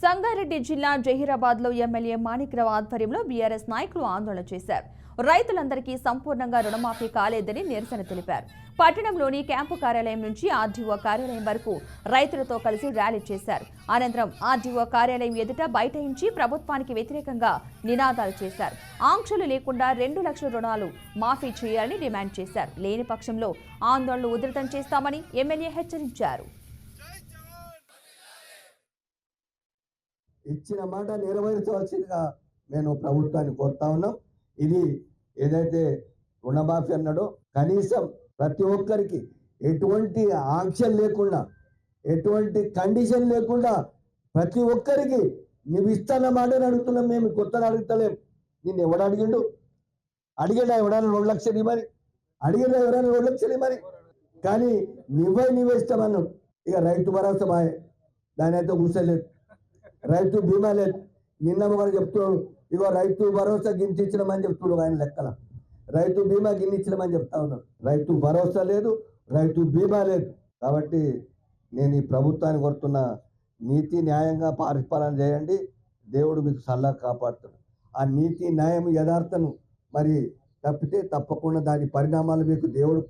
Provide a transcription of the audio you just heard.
సంగారెడ్డి జిల్లా జహీరాబాద్లో ఎమ్మెల్యే మాణిక్రావు ఆధ్వర్యంలో బీఆర్ఎస్ నాయకులు ఆందోళన చేశారు. రైతులందరికీ సంపూర్ణంగా రుణమాఫీ కాలేదని నిరసన తెలిపారు. పట్టణంలోని క్యాంపు కార్యాలయం నుంచి ఆర్డీఓ కార్యాలయం వరకు రైతులతో కలిసి ర్యాలీ చేశారు. అనంతరం ఆర్డీఓ కార్యాలయం ఎదుట బైఠాయించి ప్రభుత్వానికి వ్యతిరేకంగా నినాదాలు చేశారు. ఆంక్షలు లేకుండా 2 లక్షల రుణాలు మాఫీ చేయాలని డిమాండ్ చేశారు. లేని పక్షంలో ఆందోళనలు ఉధృతం చేస్తామని ఎమ్మెల్యే హెచ్చరించారు. ఇచ్చిన మాట నెరవేర్చవలసిందిగా నేను ప్రభుత్వాన్ని కోరుతా ఉన్నాం. ఇది ఏదైతే రుణమాఫీ అన్నాడో కనీసం ప్రతి ఒక్కరికి ఎటువంటి ఆంక్షలు లేకుండా, ఎటువంటి కండిషన్ లేకుండా ప్రతి ఒక్కరికి నువ్వు ఇస్తాన మాటని అడుగుతున్నాం. మేము కొత్తగా అడుగుతలేం. నిన్ను ఎవడు అడిగిండు? అడిగినా ఎవడైనా 2 లక్షలు ఇవ్వని, అడిగినా ఎవరైనా 2 లక్షలు ఇవ్వని, కానీ నువ్వే ఇస్తామన్నాడు. ఇక రైతు భరోసా బాయ్, దాని అయితే కూర్చోలేదు. రైతు బీమా లేదు. నిన్న ఒకరు చెప్తున్నాడు, ఇగో రైతు భరోసా గిన్నిచ్చినామని చెప్తున్నాడు. ఆయన లెక్కల రైతు బీమా గిన్నిచ్చినామని చెప్తా ఉన్నాడు. రైతు భరోసా లేదు, రైతు బీమా లేదు. కాబట్టి నేను ఈ ప్రభుత్వాన్ని కోరుతున్న, నీతి న్యాయంగా పరిపాలన చేయండి, దేవుడు మీకు సల్లా కాపాడుతాడు. ఆ నీతి న్యాయం యథార్థను మరి తప్పితే తప్పకుండా దాని పరిణామాలు మీకు దేవుడు